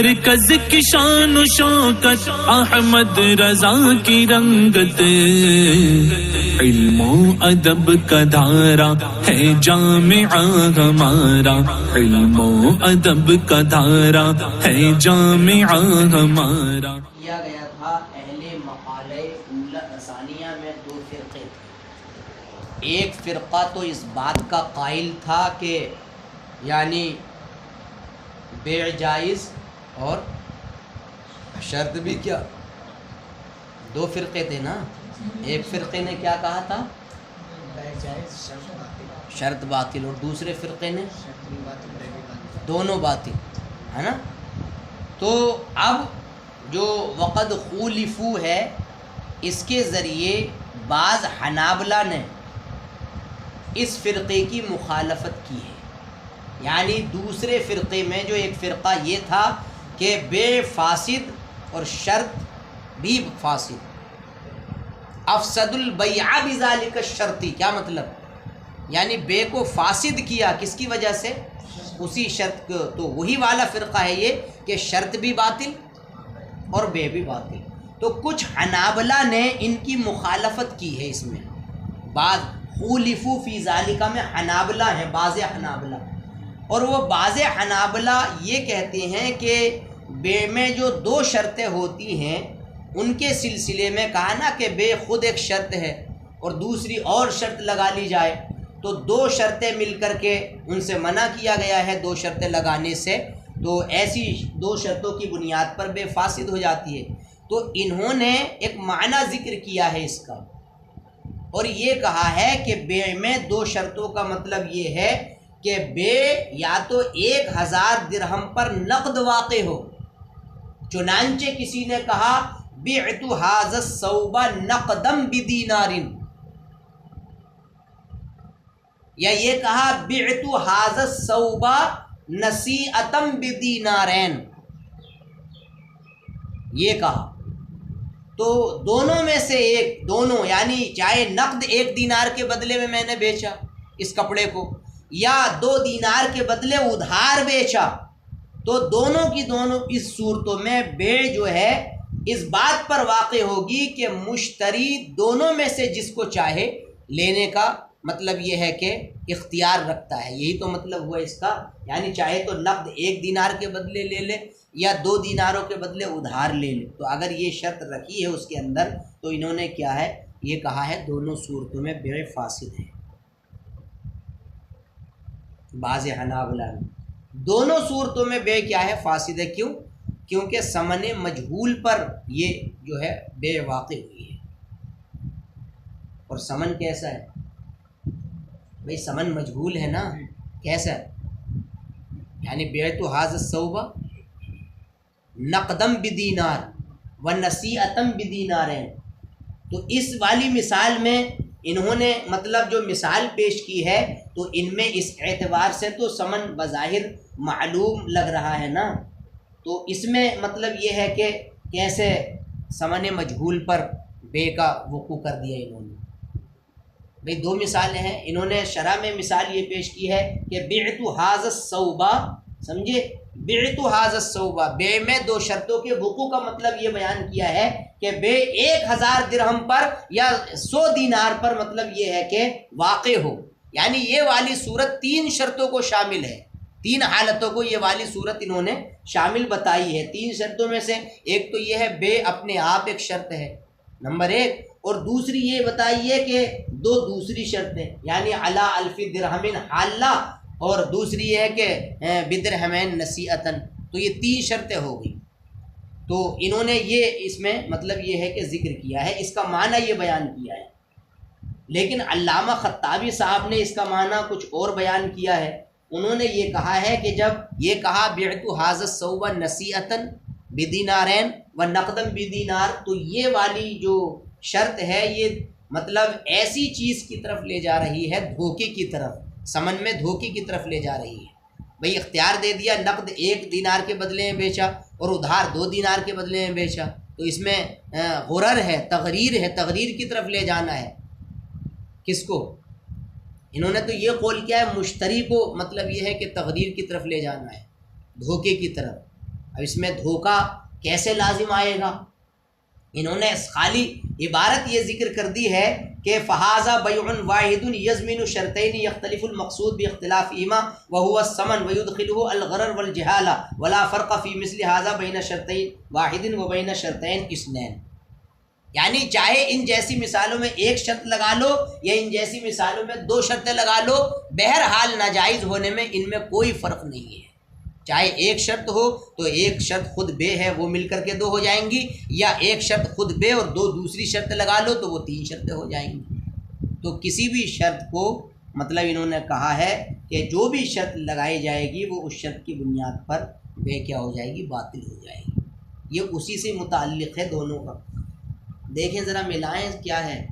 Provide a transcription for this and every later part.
مرکز کی شان و شوکت احمد رضا کی رنگت، علم و ادب کا دھارا ہے جامعہ ہمارا، علم و ادب کا دھارا ہے جامعہ ہمارا۔ کیا گیا تھا اہل مقالہ اولا ثانیہ میں دو فرقے تھے۔ ایک فرقہ تو اس بات کا قائل تھا کہ یعنی بیع جائز اور شرط بھی کیا، دو فرقے تھے نا۔ ایک فرقے نے کیا کہا تھا؟ شرط باطل، اور دوسرے فرقے نے دونوں باطل، ہے نا۔ تو اب جو وقد خولفو ہے، اس کے ذریعے بعض حنابلہ نے اس فرقے کی مخالفت کی ہے، یعنی دوسرے فرقے میں جو ایک فرقہ یہ تھا کہ بے فاسد اور شرط بھی فاسد، افسد البیع بذالک الشرطی، کیا مطلب؟ یعنی بے کو فاسد کیا کس کی وجہ سے؟ اسی شرط کو۔ تو وہی والا فرقہ ہے یہ کہ شرط بھی باطل اور بے بھی باطل۔ تو کچھ حنابلہ نے ان کی مخالفت کی ہے اس میں، بعض خولفو فی ذالکہ میں حنابلہ ہیں، بعض حنابلہ، اور وہ بعض حنابلہ یہ کہتے ہیں کہ بے میں جو دو شرطیں ہوتی ہیں ان کے سلسلے میں کہا نا کہ بے خود ایک شرط ہے اور دوسری اور شرط لگا لی جائے، تو دو شرطیں مل کر کے ان سے منع کیا گیا ہے دو شرطیں لگانے سے، تو ایسی دو شرطوں کی بنیاد پر بے فاسد ہو جاتی ہے۔ تو انہوں نے ایک معنی ذکر کیا ہے اس کا، اور یہ کہا ہے کہ بے میں دو شرطوں کا مطلب یہ ہے کہ بے یا تو 1000 درہم پر نقد واقع ہو، چنانچہ کسی نے کہا بعت ھذا الثوب نقدا بدینار، یا یہ کہا بعت ھذا الثوب نصیعۃ بدینارین، یہ کہا۔ تو دونوں میں سے ایک، دونوں یعنی چاہے نقد 1 دینار کے بدلے میں نے بیچا اس کپڑے کو، یا 2 دینار کے بدلے ادھار بیچا، تو دونوں کی دونوں اس صورتوں میں بے جو ہے اس بات پر واقع ہوگی کہ مشتری دونوں میں سے جس کو چاہے لینے کا مطلب یہ ہے کہ اختیار رکھتا ہے، یہی تو مطلب ہوا اس کا، یعنی چاہے تو نقد 1 دینار کے بدلے لے لے یا 2 دیناروں کے بدلے ادھار لے لے۔ تو اگر یہ شرط رکھی ہے اس کے اندر تو انہوں نے کیا ہے، یہ کہا ہے دونوں صورتوں میں بے فاسد ہے۔ بعض حنابلہ نے دونوں صورتوں میں بے کیا ہے، فاسد ہے۔ کیوں؟ کیونکہ ثمن مجہول پر یہ جو ہے بے واقع ہوئی ہے، اور ثمن کیسا ہے بھئی؟ ثمن مجہول ہے نا، کیسا ہے؟ یعنی بعت ھذا الثوب نقدا بدینار ونصیعۃ بدینارین۔ تو اس والی مثال میں انہوں نے مطلب جو مثال پیش کی ہے تو ان میں اس اعتبار سے تو ثمن بظاہر معلوم لگ رہا ہے نا، تو اس میں مطلب یہ ہے کہ کیسے ثمن مجہول پر بے کا وقوع کر دیا انہوں نے۔ بھئی 2 مثالیں ہیں، انہوں نے شرح میں مثال یہ پیش کی ہے کہ بعت ھذا الثوب، سمجھے، بعت ھذا الثوب، بے میں 2 شرطوں کے وقوع کا مطلب یہ بیان کیا ہے کہ بے 1000 درہم پر یا 100 دینار پر مطلب یہ ہے کہ واقع ہو، یعنی یہ والی صورت 3 شرطوں کو شامل ہے، 3 حالتوں کو یہ والی صورت انہوں نے شامل بتائی ہے۔ 3 شرطوں میں سے ایک تو یہ ہے بے اپنے آپ ایک شرط ہے، نمبر 1، اور دوسری یہ بتائیے کہ 2 دوسری شرطیں، یعنی علی الف درہم حالہ، اور دوسری یہ ہے کہ بدرہمین نصیعتن، تو یہ 3 شرطیں ہو گئی۔ تو انہوں نے یہ اس میں مطلب یہ ہے کہ ذکر کیا ہے، اس کا معنی یہ بیان کیا ہے، لیکن علامہ خطابی صاحب نے اس کا معنی کچھ اور بیان کیا ہے۔ انہوں نے یہ کہا ہے کہ جب یہ کہا بعت ھذا الثوب نصیعۃ بدینارین و نقدا بدینار، تو یہ والی جو شرط ہے یہ مطلب ایسی چیز کی طرف لے جا رہی ہے، دھوکے کی طرف، ثمن میں دھوکے کی طرف لے جا رہی ہے۔ بھئی اختیار دے دیا، نقد 1 دینار کے بدلے میں بیچا اور ادھار 2 دینار کے بدلے میں بیچا، تو اس میں غرر ہے، تغریر ہے، تغریر کی طرف لے جانا ہے۔ کس کو؟ انہوں نے تو یہ قول کیا ہے مشتری کو، مطلب یہ ہے کہ تغریر کی طرف لے جانا ہے، دھوکے کی طرف۔ اب اس میں دھوکہ کیسے لازم آئے گا؟ انہوں نے خالی عبارت یہ ذکر کر دی ہے کہ فہذا بیع واحد یضمن شرطین یختلف المقصود باختلافہما وهو الثمن ويدخله الغرر والجہالہ ولا فرق فی مثل هذا بین شرطین واحد وبین شرطین اثنین. یعنی چاہے ان جیسی مثالوں میں ایک شرط لگا لو یا ان جیسی مثالوں میں دو شرطیں لگا لو، بہرحال ناجائز ہونے میں ان میں کوئی فرق نہیں ہے. چاہے ایک شرط ہو تو ایک شرط خود بے ہے وہ مل کر کے دو ہو جائیں گی، یا ایک شرط خود بے اور دو دوسری شرط لگا لو تو وہ تین شرطیں ہو جائیں گی. تو کسی بھی شرط کو مطلب انہوں نے کہا ہے کہ جو بھی شرط لگائی جائے گی وہ اس شرط کی بنیاد پر بے کیا ہو جائے گی، باطل ہو جائے گی. یہ اسی سے متعلق ہے دونوں کا. دیکھیں ذرا ملائیں کیا ہے.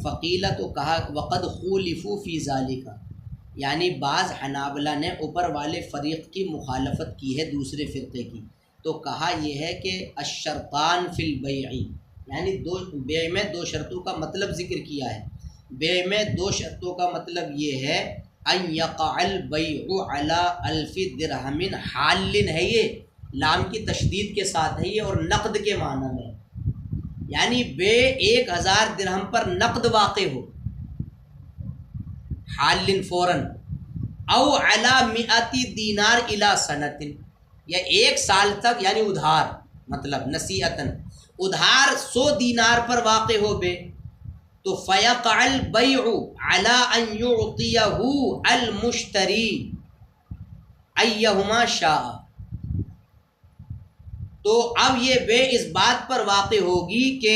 فقیلہ تو کہا وقد خولفوا فی ذالک، یعنی بعض حنابلہ نے اوپر والے فریق کی مخالفت کی ہے دوسرے فرقے کی. تو کہا یہ ہے کہ الشرطان فی البیع، یعنی بیع میں دو شرطوں کا مطلب ذکر کیا ہے. بیع میں دو شرطوں کا مطلب یہ ہے ان یقع البیع علی الف درہم حال ہے، یہ لام کی تشدید کے ساتھ ہے یہ، اور نقد کے معنی میں، یعنی بے 1000 درہم پر نقد واقع ہو، حال فوراً، او علی 100 دینار الی سنۃ، یا 1 سال تک، یعنی ادھار، مطلب نصیحتاً ادھار 100 دینار پر واقع ہو بے، تو فیقع البیع علی ان یعطیہ المشتری ایہما شاء. تو اب یہ بے اس بات پر واقع ہوگی کہ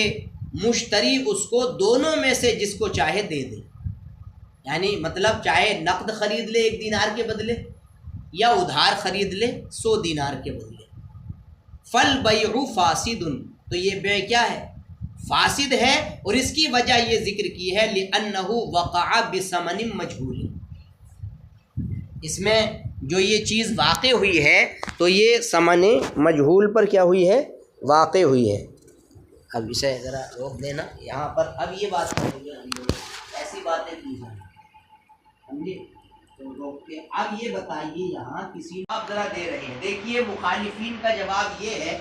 مشتری اس کو دونوں میں سے جس کو چاہے دے دے، یعنی مطلب چاہے نقد خرید لے 1 دینار کے بدلے یا ادھار خرید لے 100 دینار کے بدلے. فالبیع فاسد، تو یہ بے کیا ہے؟ فاسد ہے، اور اس کی وجہ یہ ذکر کی ہے لأنہ وقع بثمن مجہول، اس میں جو یہ چیز واقع ہوئی ہے تو یہ ثمن مجہول پر کیا ہوئی ہے؟ واقع ہوئی ہے. اب اسے ذرا روک دینا یہاں پر. اب یہ بات کریں گے ہم لوگ، ایسی باتیں کی جائیں، سمجھے؟ تو روک کے اب یہ بتائیے یہاں کسی آپ ذرا دے رہے ہیں. دیکھیے مخالفین کا جواب یہ ہے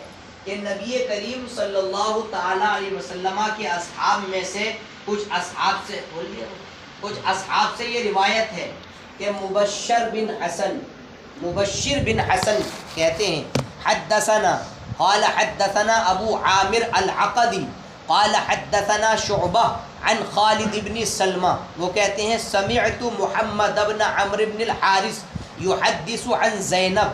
کہ نبی کریم صلی اللہ تعالیٰ علیہ وسلم کے اصحاب میں سے کچھ اصحاب سے یہ روایت ہے کہ مبشر بن حسن کہتے ہیں حدثنا قال حدثنا ابو عامر العقدی قال حدثنا شعبہ عن خالد بن سلمہ، وہ کہتے ہیں سمعت محمد بن عمرو بن الحارث یحدث عن زینب.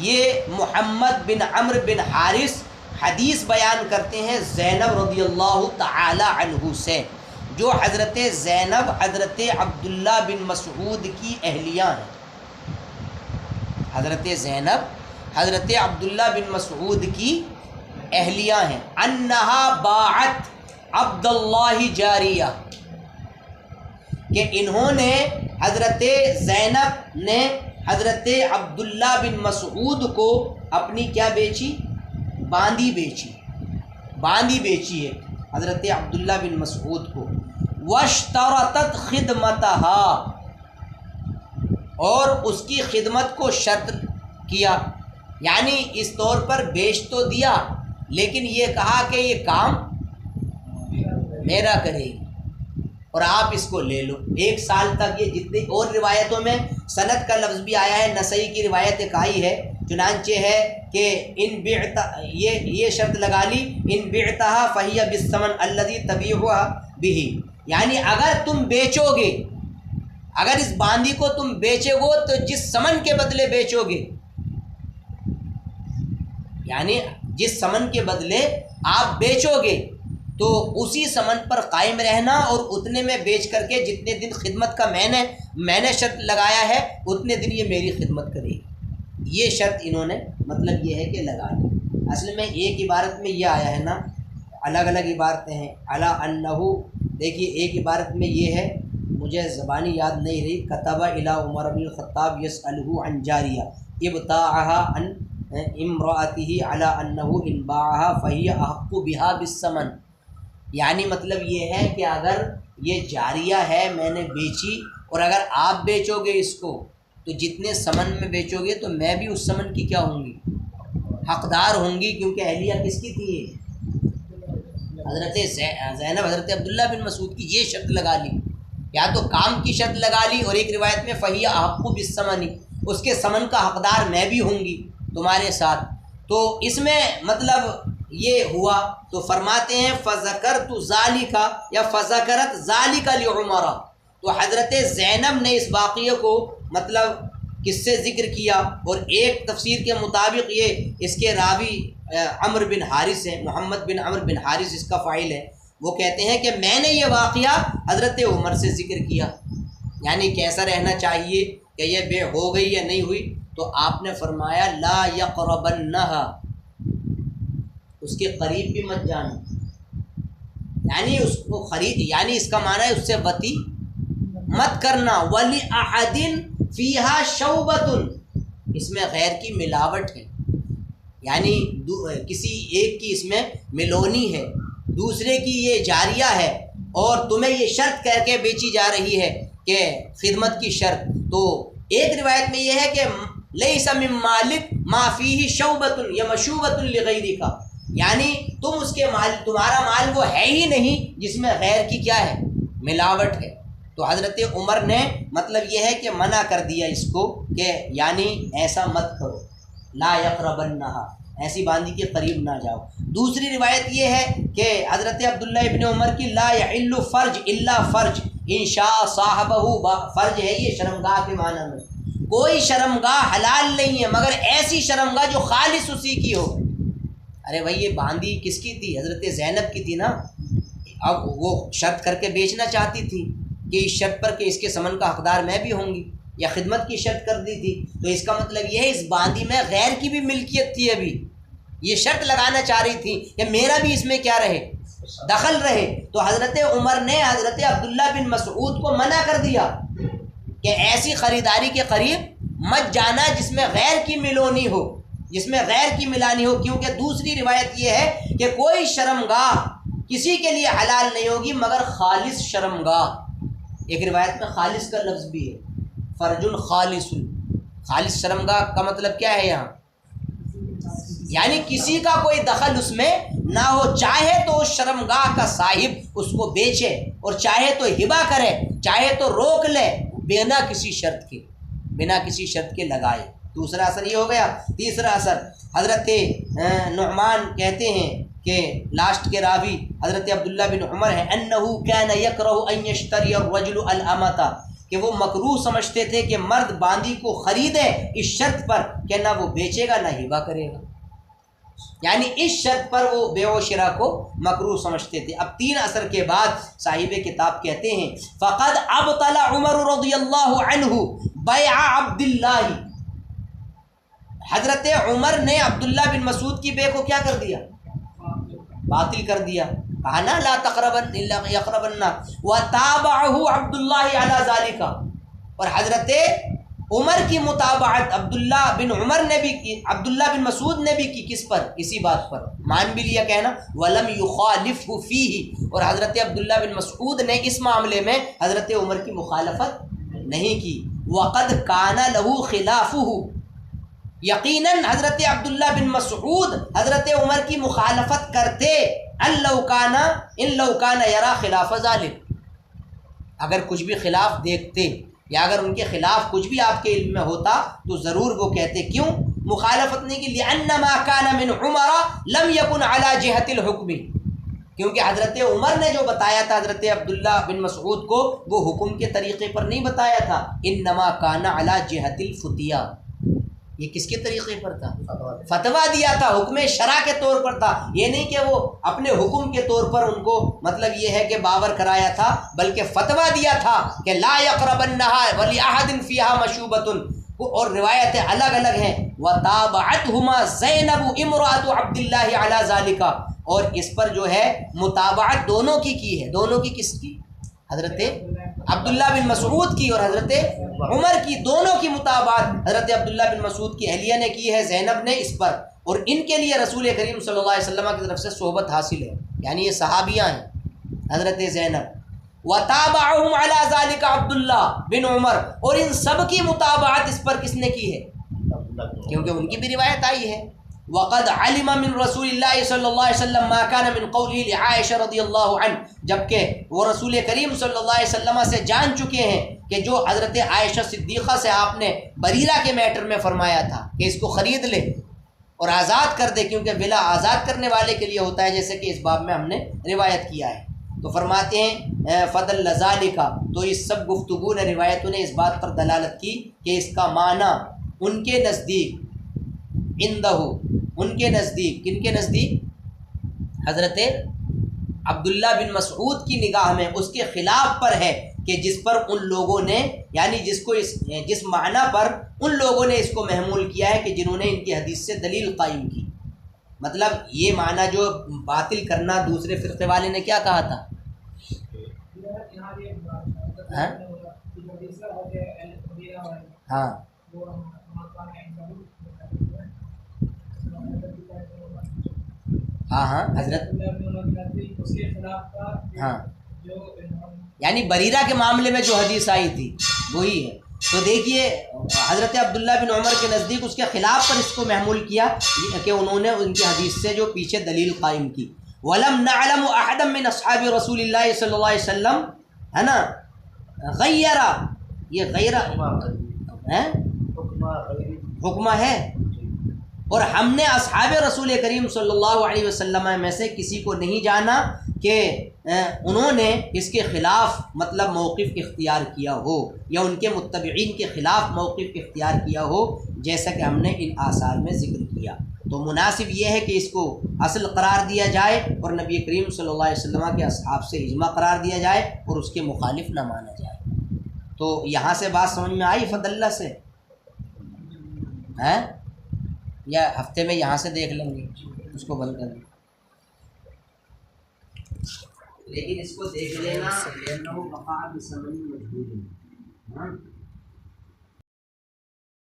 یہ محمد بن عمرو بن حارث حدیث بیان کرتے ہیں زینب رضی اللہ تعالی عنہ سے، جو حضرت زینب حضرت عبداللہ بن مسعود کی اہلیہ ہیں. حضرت زینب حضرت عبداللہ بن مسعود کی اہلیہ ہیں. انہا باعت عبداللہ جاریہ، کہ انہوں نے حضرت زینب نے حضرت عبداللہ بن مسعود کو اپنی کیا بیچی؟ باندی بیچی ہے حضرت عبداللہ بن مسعود کو. واشترطت خدمتہا، اور اس کی خدمت کو شرط کیا، یعنی اس طور پر بیچ تو دیا لیکن یہ کہا کہ یہ کام میرا کرے گی اور آپ اس کو لے لو 1 سال تک. یہ جتنی اور روایتوں میں سند کا لفظ بھی آیا ہے، نسائی کی روایت ایک آئی ہے چنانچہ ہے کہ ان بعت، یہ شرط لگا لی ان بعتها فهي بالثمن الذي تبيعها به، یعنی اگر تم بیچو گے، اگر اس باندی کو تم بیچو گے تو جس سمن کے بدلے بیچو گے، یعنی جس سمن کے بدلے آپ بیچو گے تو اسی سمن پر قائم رہنا اور اتنے میں بیچ کر کے جتنے دن خدمت کا میں نے شرط لگایا ہے اتنے دن یہ میری خدمت کرے گی. یہ شرط انہوں نے مطلب یہ ہے کہ لگا لی. اصل میں ایک عبارت میں یہ آیا ہے نا، الگ الگ عبارتیں ہیں. علی انہو، دیکھیے ایک عبارت میں یہ ہے، مجھے زبانی یاد نہیں رہی، کتب الی عمر بن الخطاب یسألہ عن جاریہ ابتاعها عن امرأته علی انہو ان باعها فہی احق بها بالثمن. یعنی مطلب یہ ہے کہ اگر یہ جاریہ ہے میں نے بیچی اور اگر آپ بیچو گے اس کو تو جتنے سمن میں بیچو گے تو میں بھی اس سمن کی کیا ہوں گی، حقدار ہوں گی، کیونکہ اہلیہ کس کی تھی؟ حضرت زینب حضرت عبداللہ بن مسعود کی یہ شرط لگا لی، یا تو کام کی شرط لگا لی، اور ایک روایت میں فہی احق بالثمن، اس کے ثمن کا حقدار میں بھی ہوں گی تمہارے ساتھ. تو اس میں مطلب یہ ہوا. تو فرماتے ہیں فذکرت ذالک یا فذکرت ذالک لعمر، تو حضرت زینب نے اس واقعے کو مطلب کس سے ذکر کیا. اور ایک تفسیر کے مطابق یہ اس کے راوی عمرو بن حارث ہے، محمد بن عمرو بن حارث اس کا فاعل ہے. وہ کہتے ہیں کہ میں نے یہ واقعہ حضرت عمر سے ذکر کیا، یعنی کیسا رہنا چاہیے کہ یہ بے ہو گئی یا نہیں ہوئی. تو آپ نے فرمایا لا یقربنہا، اس کے قریب بھی مت جانا، یعنی اس کو خرید، یعنی اس کا معنی ہے اس سے وطی مت کرنا. وَلِأَحَدٍ فِيهَا شَوْبَةٌ، اس میں غیر کی ملاوٹ ہے، یعنی کسی ایک کی اس میں ملونی ہے، دوسرے کی یہ جاریہ ہے، اور تمہیں یہ شرط کر کے بیچی جا رہی ہے کہ خدمت کی شرط. تو ایک روایت میں یہ ہے کہ لَيْسَ مِن مَالِكَ مَا فِيهِ شَوْبَةٌ يَمَشُوبَةٌ لِغَيْرِكَ، یعنی تم اس کے مال، تمہارا مال وہ ہے ہی نہیں جس میں غیر کی کیا ہے؟ ملاوٹ ہے. تو حضرت عمر نے مطلب یہ ہے کہ منع کر دیا اس کو کہ یعنی ایسا مت کرو، لا یقربنہا، ایسی باندی کے قریب نہ جاؤ. دوسری روایت یہ ہے کہ حضرت عبداللہ ابن عمر کی لا یحل فرج الا فرج ان شاء صاحبہ، فرج ہے یہ شرمگاہ کے معنی میں، کوئی شرمگاہ حلال نہیں ہے مگر ایسی شرمگاہ جو خالص اسی کی ہو. ارے بھائی یہ باندی کس کی تھی؟ حضرت زینب کی تھی نا. اب وہ شرط کر کے بیچنا چاہتی تھی کہ اس شرط پر کہ اس کے ثمن کا حقدار میں بھی ہوں گی، یا خدمت کی شرط کر دی تھی. تو اس کا مطلب یہ ہے اس باندی میں غیر کی بھی ملکیت تھی. ابھی یہ شرط لگانا چاہ رہی تھی کہ میرا بھی اس میں کیا رہے؟ دخل رہے. تو حضرت عمر نے حضرت عبداللہ بن مسعود کو منع کر دیا کہ ایسی خریداری کے قریب مت جانا جس میں غیر کی ملونی ہو، جس میں غیر کی ملانی ہو. کیونکہ دوسری روایت یہ ہے کہ کوئی شرمگاہ کسی کے لیے حلال نہیں ہوگی مگر خالص شرمگاہ. ایک روایت میں خالص کا لفظ بھی ہے، فرج خالص. خالص شرمگاہ کا مطلب کیا ہے یہاں؟ یعنی کسی کا کوئی دخل اس میں نہ ہو، چاہے تو اس شرمگاہ کا صاحب اس کو بیچے، اور چاہے تو ہبہ کرے، چاہے تو روک لے، بنا کسی شرط کے، بنا کسی شرط کے لگائے. دوسرا اثر یہ ہو گیا. تیسرا اثر حضرت نعمان کہتے ہیں کہ لاسٹ کے راوی حضرت عبداللہ بن عمر ہے، انہو کان یکرہ ان یشتری الرجل الامۃ، کہ وہ مکروہ سمجھتے تھے کہ مرد باندی کو خریدے اس شرط پر کہ نہ وہ بیچے گا نہ ہبہ کرے گا، یعنی اس شرط پر وہ بیع و شراء کو مکروہ سمجھتے تھے. اب 3 اثر کے بعد صاحب کتاب کہتے ہیں فقد ابطل عمر رضی اللہ عنہ بیع عبداللہ، حضرت عمر نے عبداللہ بن مسعود کی بے کو کیا کر دیا؟ باطل کر دیا. کہا نا لا تقربن الا یقربن، وتابعہ عبداللہ علی ذالک، اور حضرت عمر کی متابعت عبداللہ بن عمر نے بھی کی، عبداللہ بن مسعود نے بھی کی. کس پر؟ اسی بات پر مان بھی لیا کہنا ولم یخالفہ فیہ، اور حضرت عبداللہ بن مسعود نے اس معاملے میں حضرت عمر کی مخالفت نہیں کی. وقد کان لہ خلافہ، یقیناً حضرت عبداللہ بن مسعود حضرت عمر کی مخالفت کرتے ان لو کان یرا خلاف ذالک، اگر کچھ بھی خلاف دیکھتے یا اگر ان کے خلاف کچھ بھی آپ کے علم میں ہوتا تو ضرور وہ کہتے. کیوں مخالفت نہیں کی؟ لأنما کان من عمر لم یکن علی جہت الحکم، کیونکہ حضرت عمر نے جو بتایا تھا حضرت عبداللہ بن مسعود کو وہ حکم کے طریقے پر نہیں بتایا تھا. انما کان علی جہت الفتیہ، یہ کس کے طریقے پر تھا؟ فتویٰ دیا تھا، حکم شرع کے طور پر تھا. یہ نہیں کہ وہ اپنے حکم کے طور پر ان کو مطلب یہ ہے کہ باور کرایا تھا، بلکہ فتویٰ دیا تھا کہ لا یقربنہا وَلِأَحَدٍ فِيهَا مَشُوبَةٌ. اور روایتیں الگ الگ ہیں. وَتَابَعَتْهُمَا زَيْنَبُ امْرَأَةُ عَبْدِ اللَّهِ عَلَى ذَلِكَ، اور اس پر جو ہے متابعت دونوں کی ہے. دونوں کی کس کی؟ حضرت عبداللہ بن مسعود کی اور حضرت عمر کی، دونوں کی مطابعت حضرت عبداللہ بن مسعود کی اہلیہ نے کی ہے، زینب نے اس پر، اور ان کے لیے رسول کریم صلی اللہ علیہ وسلم کی طرف سے صحبت حاصل ہے، یعنی یہ صحابیاں ہیں حضرت زینب. وَتَابَعُهُمْ عَلَى ذَلِكَ عبداللہ بن عمر، اور ان سب کی مطابعت اس پر کس نے کی ہے؟ کیونکہ ان کی بھی روایت آئی ہے. وقد علم من رسول اللہ صلی اللہ علیہ وسلم ما كان من قوله لعائشہ رضی اللہ عنہ، جبکہ وہ رسول کریم صلی اللہ علیہ وسلم سے جان چکے ہیں کہ جو حضرت عائشہ صدیقہ سے آپ نے بریرہ کے میٹر میں فرمایا تھا کہ اس کو خرید لے اور آزاد کر دے، کیونکہ ولا آزاد کرنے والے کے لیے ہوتا ہے، جیسے کہ اس باب میں ہم نے روایت کیا ہے۔ تو فرماتے ہیں فضل ذالک، تو اس سب گفتگو نے، روایتوں نے اس بات پر دلالت کی کہ اس کا معنی ان کے نزدیک، عندہ، ان کے نزدیک، کن کے نزدیک؟ حضرت عبداللہ بن مسعود کی نگاہ میں اس کے خلاف پر ہے، کہ جس پر ان لوگوں نے، یعنی جس معنی پر ان لوگوں نے اس کو محمول کیا ہے کہ جنہوں نے ان کی حدیث سے دلیل قائم کی۔ مطلب یہ معنی جو باطل کرنا دوسرے فرقے والے نے کیا کہا تھا؟ ہاں ہاں ہاں حضرت، ہاں یعنی بریرہ کے معاملے میں جو حدیث آئی تھی وہی ہے۔ تو دیکھیے حضرت عبداللہ بن عمر کے نزدیک اس کے خلاف پر اس کو محمول کیا کہ انہوں نے ان کی حدیث سے جو پیچھے دلیل قائم کی۔ وَلَمْ نَعْلَمُ أَحَدًا مِّنْ أَصْحَابِ رَسُولِ اللَّهِ صلی اللہ علیہ وسلم، ہے نا، غیرہ، یہ غیرہ حکمہ ہے، اور ہم نے اصحاب رسول کریم صلی اللہ علیہ وسلم میں سے کسی کو نہیں جانا کہ انہوں نے اس کے خلاف مطلب موقف اختیار کیا ہو، یا ان کے متبعین کے خلاف موقف اختیار کیا ہو، جیسا کہ ہم نے ان آثار میں ذکر کیا۔ تو مناسب یہ ہے کہ اس کو اصل قرار دیا جائے اور نبی کریم صلی اللہ علیہ وسلم کے اصحاب سے اجماع قرار دیا جائے اور اس کے مخالف نہ مانا جائے۔ تو یہاں سے بات سمجھ میں آئی فضل اللہ سے ہیں، یا ہفتے میں یہاں سے دیکھ لیں گے، اس کو بند کر دیں، لیکن اس کو دیکھ لینا